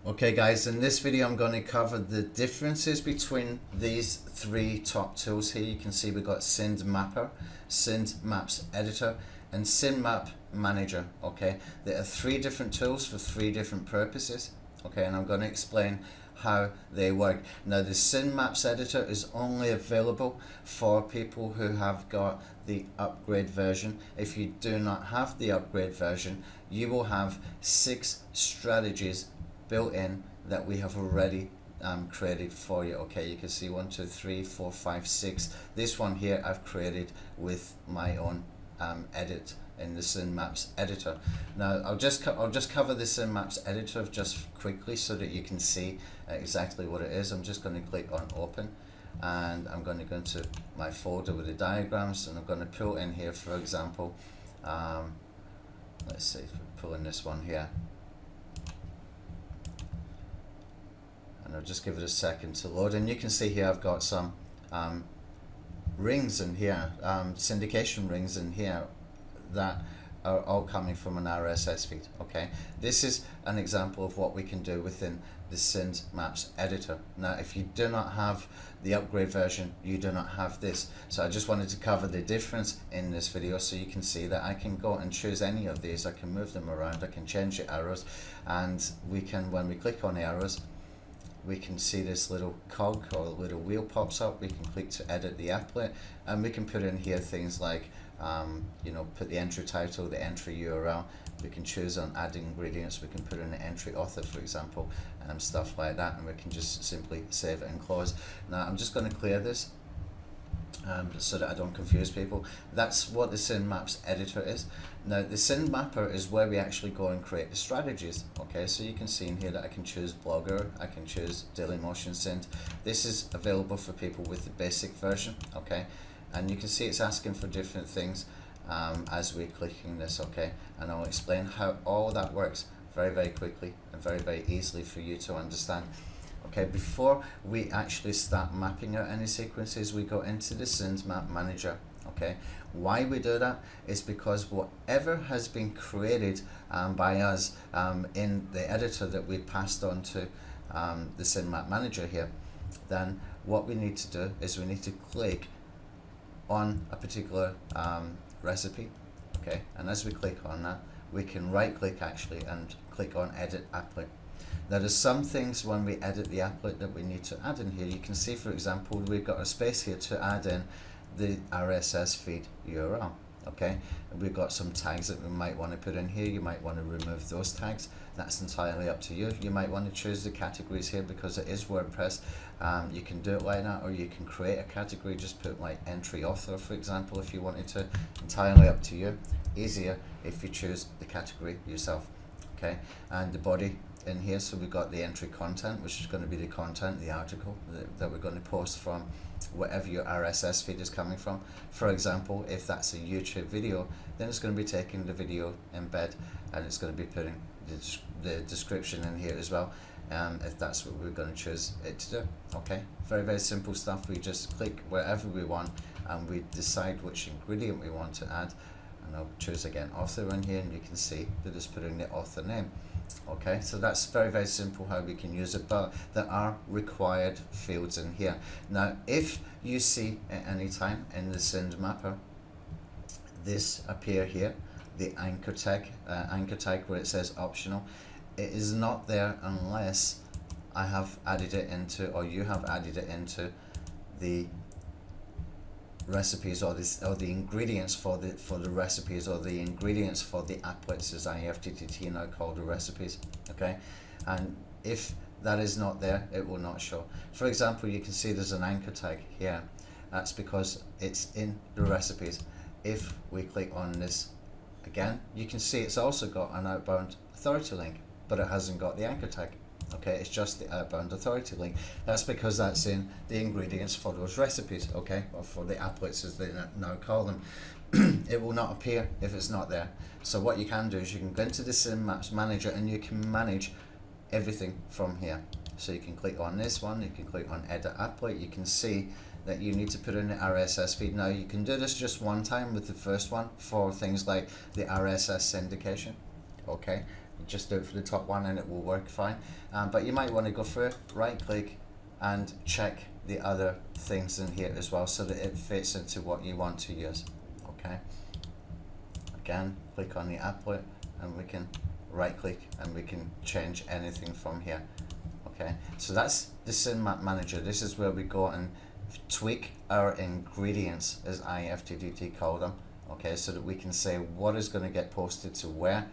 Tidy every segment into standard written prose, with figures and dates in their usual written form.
Okay guys, in this video I'm going to cover the differences between these three top tools here. You can see we've got Synd Mapper, Synd Maps Editor and Synd Map Manager. Okay, there are three different tools for three different purposes. Okay, and I'm going to explain how they work. Now the Synd Maps Editor is only available for people who have got the upgrade version. If you do not have the upgrade version, you will have 6 strategies built in that we have already created for you. Okay, you can see 1, 2, 3, 4, 5, 6. This one here I've created with my own edit in the Synd Maps Editor. Now I'll just cover the Synd Maps Editor just quickly so that you can see exactly what it is. I'm just going to click on open and I'm going to go into my folder with the diagrams and I'm going to pull in here, for example, let's see if we pull in this one here. And I'll just give it a second to load, and you can see here I've got some rings in here, syndication rings in here that are all coming from an RSS feed. Okay, this is an example of what we can do within the Synd Maps Editor. Now if you do not have the upgrade version, you do not have this, so I just wanted to cover the difference in this video so you can see that I can go and choose any of these. I can move them around, I can change the arrows, and we can, when we click on the arrows, we can see this little cog or little wheel pops up. We can click to edit the applet, and we can put in here things like you know, put the entry title, the entry URL. We can choose on add ingredients. We can put in the entry author, for example, stuff like that, and we can just simply save it and close. Now I'm just going to clear this so that I don't confuse people. That's what the Synd Maps Editor is. Now the Synd Mapper is where we actually go and create the strategies. Okay, so you can see in here that I can choose Blogger, I can choose Dailymotion Synd. This is available for people with the basic version. Okay, and you can see it's asking for different things as we're clicking this. Okay, and I'll explain how all that works very quickly and very easily for you to understand. Okay, before we actually start mapping out any sequences, we go into the Synd Map Manager. Okay, why we do that is because whatever has been created by us in the editor that we passed on to the Synd Map Manager here, then what we need to do is we need to click on a particular recipe. Okay, and as we click on that, we can right click actually and click on Edit Applet. Now there's some things when we edit the applet that we need to add in here. You can see, for example, we've got a space here to add in the RSS feed URL. Okay, and we've got some tags that we might want to put in here. You might want to remove those tags. That's entirely up to you. You might want to choose the categories here because it is WordPress. You can do it like that, or you can create a category. Just put like entry author, for example, if you wanted to. Entirely up to you. Easier if you choose the category yourself. Okay, and the body in here, so we've got the entry content, which is going to be the content, the article that we're going to post from whatever your RSS feed is coming from. For example, if that's a YouTube video, then it's going to be taking the video embed and it's going to be putting the description in here as well, if that's what we're going to choose it to do. Okay, very simple stuff. We just click wherever we want and we decide which ingredient we want to add, and I'll choose again author in here, and you can see that it's putting the author name. Okay, so that's very simple how we can use it, but there are required fields in here. Now if you see at any time in the Synd Mapper this appear here, the anchor tag where it says optional, it is not there unless I have added it into, or you have added it into the recipes or the ingredients for the recipes, or the ingredients for the applets, as IFTTT now called the recipes. Okay, and if that is not there, it will not show. For example, you can see there's an anchor tag here. That's because it's in the recipes. If we click on this again, you can see it's also got an outbound authority link, but it hasn't got the anchor tag. Okay, it's just the outbound authority link. That's because that's in the ingredients for those recipes, okay, or for the applets as they now call them. It will not appear if it's not there. So what you can do is you can go into the Synd Maps Manager and you can manage everything from here. So you can click on this one, you can click on Edit Applet. You can see that you need to put in the RSS feed. Now you can do this just one time with the first one for things like the RSS syndication. Okay, You just do it for the top one and it will work fine. But you might want to go through, right click and check the other things in here as well so that it fits into what you want to use. Okay. Again, click on the applet and we can right click and we can change anything from here. Okay, so that's the Synd Map Manager. This is where we go and tweak our ingredients, as IFTTT call them. Okay, so that we can say what is going to get posted to where,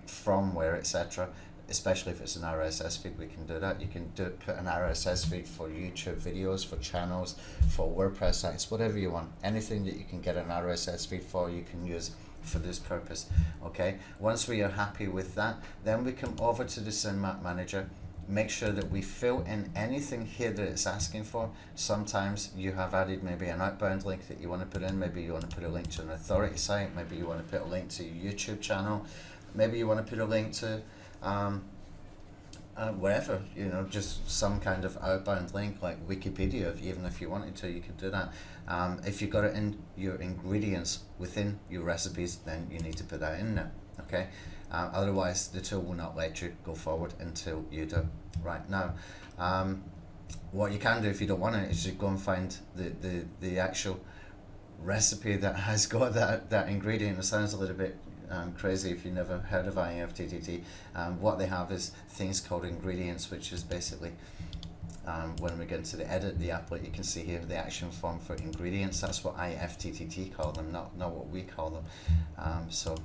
from where, etc. Especially if it's an RSS feed, we can do that. You can put an RSS feed for YouTube videos, for channels, for WordPress sites, whatever you want. Anything that you can get an RSS feed for, you can use for this purpose. Okay, once we are happy with that, then we come over to the Synd Map Manager. Make sure that we fill in anything here that it's asking for. Sometimes you have added maybe an outbound link that you want to put in. Maybe you want to put a link to an authority site. Maybe you want to put a link to your YouTube channel. Maybe you want to put a link to wherever, you know, just some kind of outbound link like Wikipedia. Even if you wanted to, you could do that. If you've got it in your ingredients within your recipes, then you need to put that in there. Okay. Otherwise, the tool will not let you go forward until you do. Right now, what you can do if you don't want it is you go and find the actual recipe that has got that ingredient. It sounds a little bit crazy if you've never heard of IFTTT. What they have is things called ingredients, which is basically when we get into the edit, the applet, you can see here the action form for ingredients. That's what IFTTT call them, not what we call them. So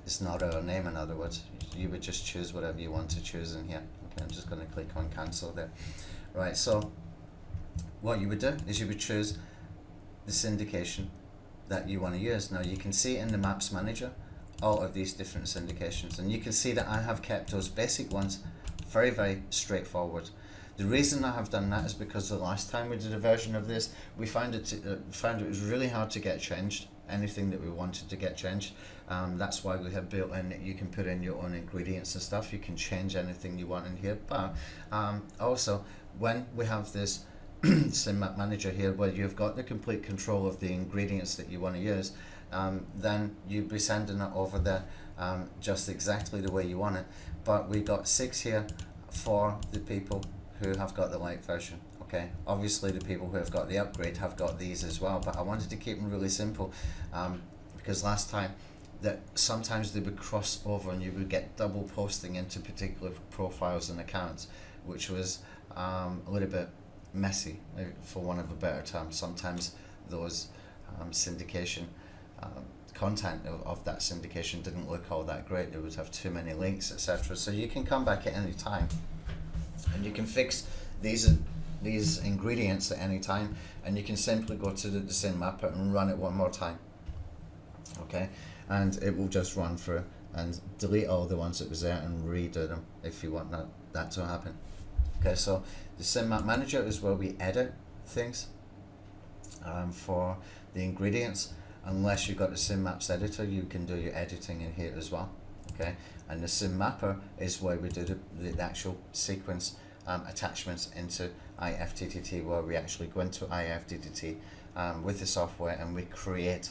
it's not our name, in other words. You would just choose whatever you want to choose in here. Okay, I'm just going to click on cancel there. Right, so what you would do is you would choose the syndication that you want to use. Now you can see in the Maps Manager all of these different syndications, and you can see that I have kept those basic ones very, very straightforward. The reason I have done that is because the last time we did a version of this, we found it was really hard to get changed, anything that we wanted to get changed. That's why we have built in that you can put in your own ingredients and stuff. You can change anything you want in here, but also when we have this Synd Map Manager here, where you've got the complete control of the ingredients that you want to use, then you'd be sending it over there just exactly the way you want it. But we got 6 here for the people who have got the light version. Okay, obviously the people who have got the upgrade have got these as well, but I wanted to keep them really simple because last time that sometimes they would cross over and you would get double posting into particular profiles and accounts, which was a little bit messy, for want of a better term. Sometimes those syndication content of that syndication didn't look all that great. They would have too many links, etc. So you can come back at any time and you can fix these ingredients at any time, and you can simply go to the Synd Mapper and run it one more time. Okay, and it will just run through and delete all the ones that was there and redo them if you want that to happen. Okay, so the Synd Map Manager is where we edit things for the ingredients. Unless you've got the Synd Maps editor, you can do your editing in here as well. Okay, and the Synd Mapper is where we do the actual sequence attachments into IFTTT, where we actually go into IFTTT with the software and we create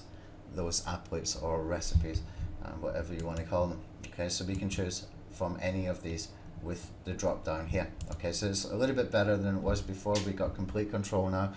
those applets or recipes, whatever you want to call them. Okay, so we can choose from any of these with the drop down here. Okay, so it's a little bit better than it was before. We got complete control now.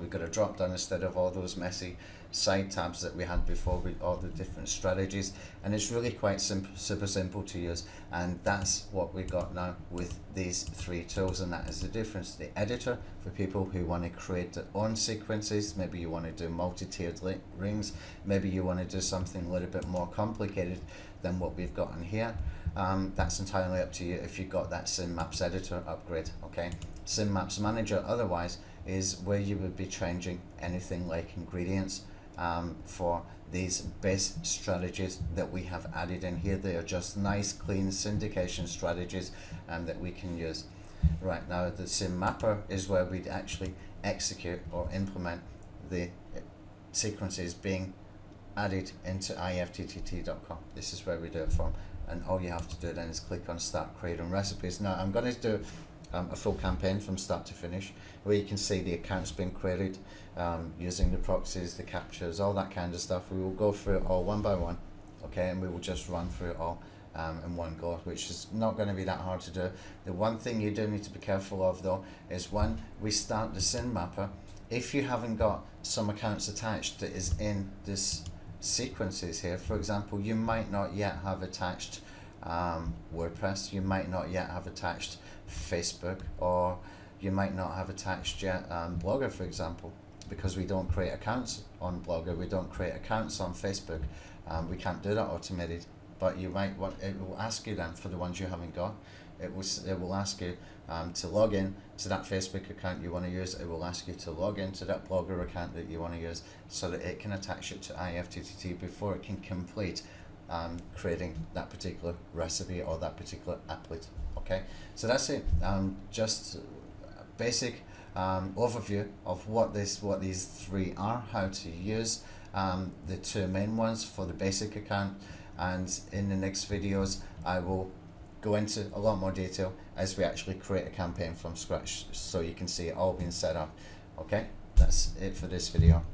We've got a drop down instead of all those messy side tabs that we had before with all the different strategies, and it's really quite simple, super simple to use. And that's what we've got now with these 3 tools, and that is the difference. The editor for people who want to create their own sequences. Maybe you want to do multi-tiered rings, maybe you want to do something a little bit more complicated than what we've got in here. That's entirely up to you if you've got that Synd Maps editor upgrade. Okay, Synd Maps Manager otherwise is where you would be changing anything like ingredients for these base strategies that we have added in here. They are just nice clean syndication strategies that we can use. Right now the Synd Mapper is where we'd actually execute or implement the sequences being added into IFTTT.com. This is where we do it from, and all you have to do then is click on Start Creating Recipes. Now I'm going to do a full campaign from start to finish, where you can see the accounts being created using the proxies, the captures, all that kind of stuff. We will go through it all one by one, okay, and we will just run through it all in one go, which is not going to be that hard to do. The one thing you do need to be careful of though is when we start the Synd mapper, if you haven't got some accounts attached that is in this sequences here, for example, you might not yet have attached WordPress, you might not yet have attached Facebook, or you might not have attached yet Blogger, for example, because we don't create accounts on Blogger, we don't create accounts on Facebook, we can't do that automated. But you might want, it will ask you then for the ones you haven't got, it will ask you to log in to that Facebook account you want to use. It will ask you to log in to that Blogger account that you want to use, so that it can attach it to IFTTT before it can complete creating that particular recipe or that particular applet. Okay, so that's it. Just a basic overview of what these three are, how to use the two main ones for the basic account, and in the next videos I will go into a lot more detail as we actually create a campaign from scratch, so you can see it all being set up. Okay, that's it for this video.